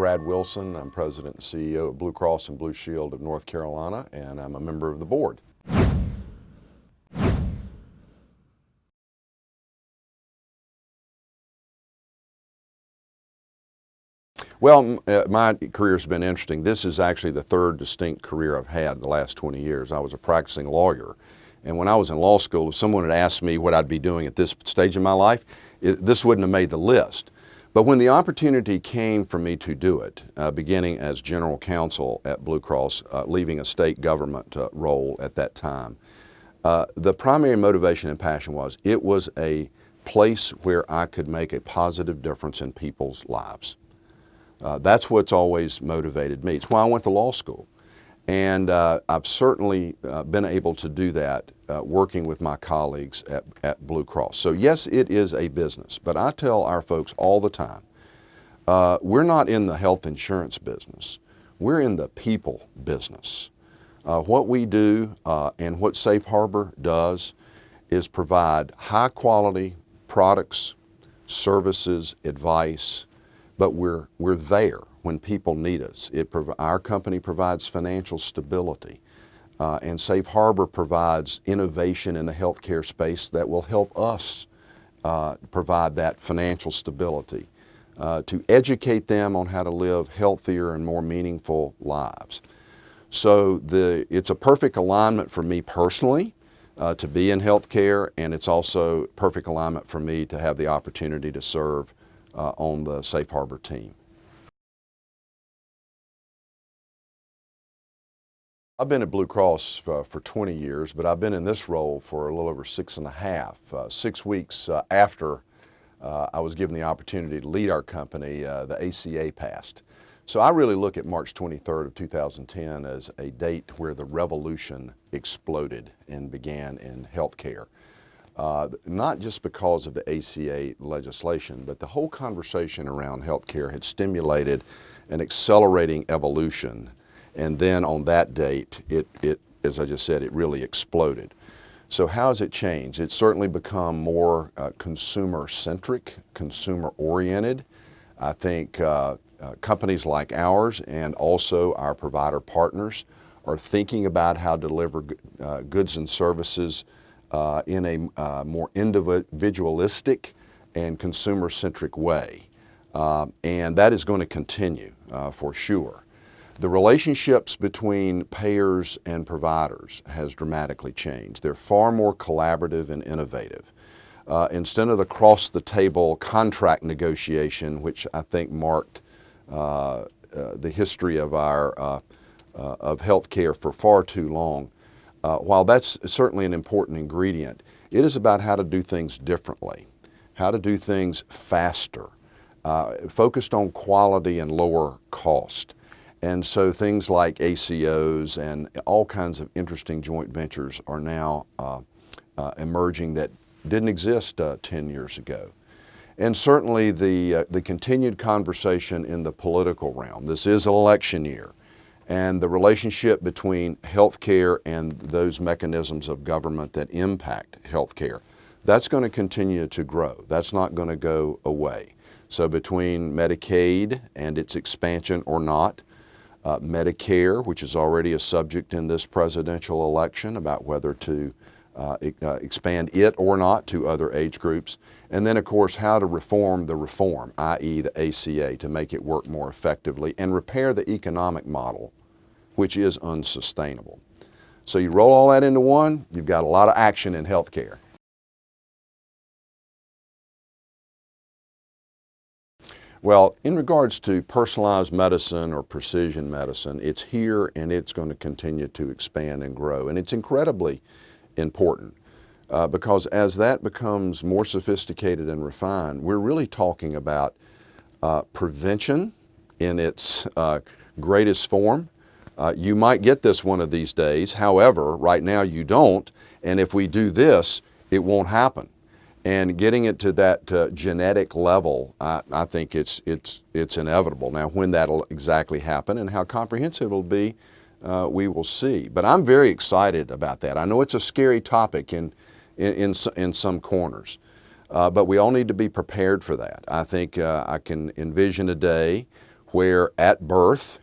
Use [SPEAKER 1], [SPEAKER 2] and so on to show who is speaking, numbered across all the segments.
[SPEAKER 1] Brad Wilson. I'm President and CEO of Blue Cross and Blue Shield of North Carolina, and I'm a member of the board. Well, my career has been interesting. This is actually the third distinct career I've had in the last 20 years. I was a practicing lawyer, and when I was in law school, if someone had asked me what I'd be doing at this stage in my life, this wouldn't have made the list. But when the opportunity came for me to do it, beginning as general counsel at Blue Cross, leaving a state government role at that time, the primary motivation and passion was it was a place where I could make a positive difference in people's lives. That's what's always motivated me. It's why I went to law school. And I've certainly been able to do that working with my colleagues at Blue Cross. So yes, it is a business, but I tell our folks all the time, we're not in the health insurance business. We're in the people business. What we do and what Safe Harbor does is provide high quality products, services, advice, but we're there when people need us. Our company provides financial stability, and Safe Harbor provides innovation in the healthcare space that will help us provide that financial stability, to educate them on how to live healthier and more meaningful lives. So it's a perfect alignment for me personally to be in healthcare, and it's also perfect alignment for me to have the opportunity to serve on the Safe Harbor team. I've been at Blue Cross for 20 years, but I've been in this role for a little over 6.5. 6 weeks after I was given the opportunity to lead our company, the ACA passed. So I really look at March 23rd of 2010 as a date where the revolution exploded and began in healthcare. Not just because of the ACA legislation, but the whole conversation around healthcare had stimulated an accelerating evolution. And then on that date, as I just said, it really exploded. So how has it changed? It's certainly become more consumer-centric, consumer-oriented. I think companies like ours and also our provider partners are thinking about how to deliver goods and services in a more individualistic and consumer-centric way. And that is going to continue for sure. The relationships between payers and providers has dramatically changed. They're far more collaborative and innovative. Instead of the cross-the-table contract negotiation, which I think marked the history of our of healthcare for far too long, while that's certainly an important ingredient, it is about how to do things differently, how to do things faster, focused on quality and lower cost. And so things like ACOs and all kinds of interesting joint ventures are now emerging that didn't exist 10 years ago. And certainly the continued conversation in the political realm. This is an election year, and the relationship between healthcare and those mechanisms of government that impact healthcare, that's going to continue to grow. That's not going to go away. So between Medicaid and its expansion or not, Medicare, which is already a subject in this presidential election about whether to expand it or not to other age groups, and then of course how to reform the reform, i.e. the ACA, to make it work more effectively and repair the economic model, which is unsustainable. So you roll all that into one, you've got a lot of action in healthcare. Well, in regards to personalized medicine or precision medicine, it's here and it's going to continue to expand and grow. And it's incredibly important because as that becomes more sophisticated and refined, we're really talking about prevention in its greatest form. You might get this one of these days. However, right now you don't. And if we do this, it won't happen. And getting it to that genetic level, I think it's inevitable. Now, when that'll exactly happen and how comprehensive it'll be, we will see. But I'm very excited about that. I know it's a scary topic in some corners, but we all need to be prepared for that. I think I can envision a day where at birth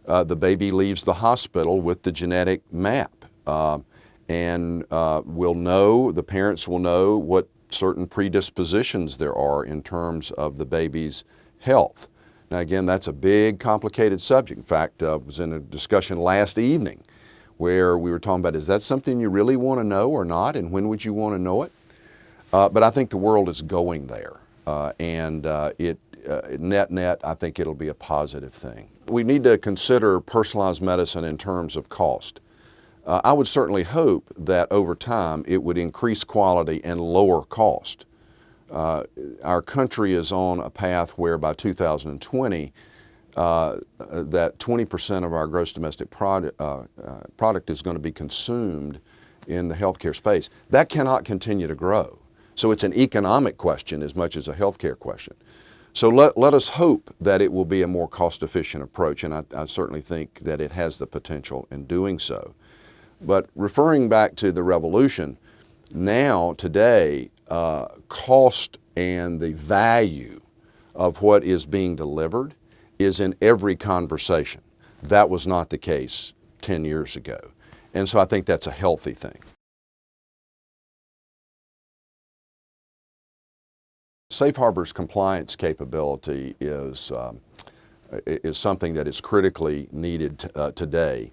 [SPEAKER 1] the baby leaves the hospital with the genetic map. And the parents will know what certain predispositions there are in terms of the baby's health. Now again, that's a big, complicated subject. In fact, I was in a discussion last evening where we were talking about, is that something you really want to know or not, and when would you want to know it? But I think the world is going there, net, I think it'll be a positive thing. We need to consider personalized medicine in terms of cost. I would certainly hope that over time it would increase quality and lower cost. Our country is on a path where by 2020 that 20% of our gross domestic product is going to be consumed in the healthcare space. That cannot continue to grow. So it's an economic question as much as a healthcare question. So let us hope that it will be a more cost-efficient approach, and I certainly think that it has the potential in doing so. But referring back to the revolution, now, today, cost and the value of what is being delivered is in every conversation. That was not the case 10 years ago. And so I think that's a healthy thing. Safe Harbor's compliance capability is something that is critically needed today.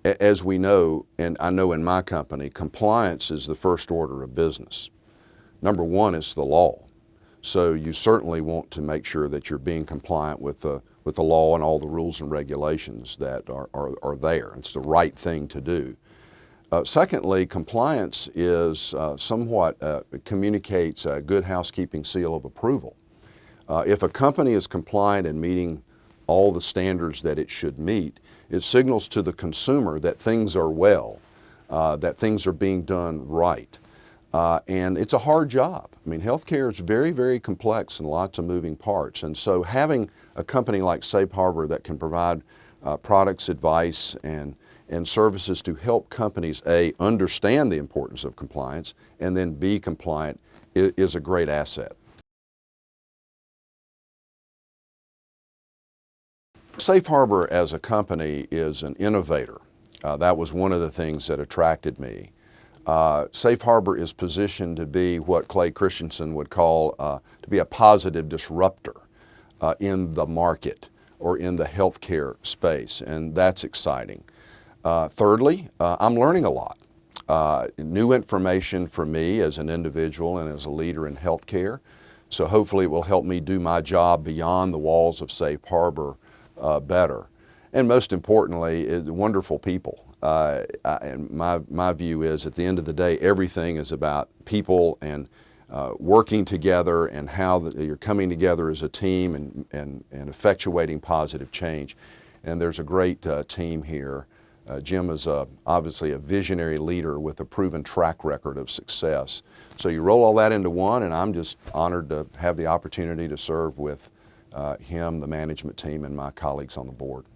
[SPEAKER 1] As we know, and I know in my company, compliance is the first order of business. Number one is the law. So you certainly want to make sure that you're being compliant with the law and all the rules and regulations that are there. It's the right thing to do. Secondly, compliance is communicates a good housekeeping seal of approval. If a company is compliant and meeting all the standards that it should meet, it signals to the consumer that things are well, that things are being done right. And it's a hard job. I mean, healthcare is very, very complex and lots of moving parts. And so having a company like Safe Harbor that can provide products, advice, and services to help companies, A, understand the importance of compliance, and then be compliant is a great asset. Safe Harbor as a company is an innovator. That was one of the things that attracted me. Safe Harbor is positioned to be what Clay Christensen would call to be a positive disruptor in the market or in the healthcare space, and that's exciting. Thirdly, I'm learning a lot. New information for me as an individual and as a leader in healthcare. So hopefully it will help me do my job beyond the walls of Safe Harbor better. And most importantly, is wonderful people. And my view is at the end of the day, everything is about people and working together and how you're coming together as a team and effectuating positive change. And there's a great team here. Jim is obviously a visionary leader with a proven track record of success. So you roll all that into one, and I'm just honored to have the opportunity to serve with him, the management team, and my colleagues on the board.